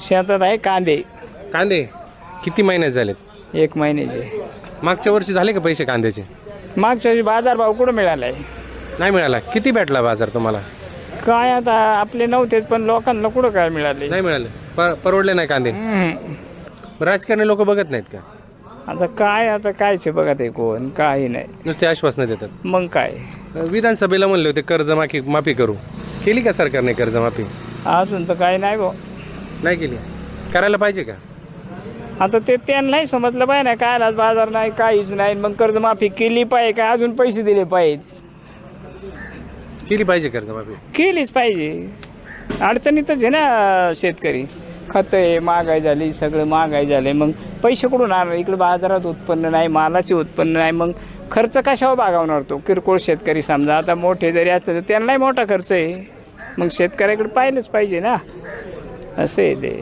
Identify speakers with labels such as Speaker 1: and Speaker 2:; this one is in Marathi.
Speaker 1: शेतात आहे कांदे.
Speaker 2: कांदे किती महिन्यात झालेत?
Speaker 1: 1 महिन्याचे.
Speaker 2: मागच्या वर्षी झाले का पैसे कांद्याचे?
Speaker 1: मागच्या वर्षी बाजारभाव कुठं मिळालाय?
Speaker 2: नाही मिळाला. किती भेटला बाजार तुम्हाला?
Speaker 1: काय आता आपले नव्हतेच पण लोकांना कुठं काय मिळाले?
Speaker 2: नाही मिळाले. परवडले नाही कांदे. राजकारणी लोक बघत नाहीत का?
Speaker 1: आता काय कायचे बघत आहे कोण? काही नाही.
Speaker 2: नुसते आश्वासनं देतात.
Speaker 1: मग काय
Speaker 2: विधानसभेला म्हणले होते कर्ज माफी करू. केली का सरकारने कर्जमाफी?
Speaker 1: अजून तर काही नाही भाऊ.
Speaker 2: नाही केली. करायला पाहिजे का?
Speaker 1: आता ते त्यांनाही समजलं पाहिजे ना, काय आज बाजार नाही काहीच नाही, मग कर्जमाफी केली पाहिजे काय अजून पैसे दिले पाहिजेत?
Speaker 2: केली पाहिजे कर्जमाफी.
Speaker 1: केलीच पाहिजे. अडचणीतच आहे ना शेतकरी. खतं आहे, महागाई झाली, सगळं महागाई झाले, मग पैसे कुठून आणणार? इकडे बाजारात उत्पन्न नाही, मालाचे उत्पन्न नाही, मग खर्च कशावर भागवणार तो किरकोळ शेतकरी? समजा आता मोठे जरी असतात तर त्यांनाही मोठा खर्च आहे, मग शेतकऱ्याकडे पाहिलंच पाहिजे ना, असं आहे ते.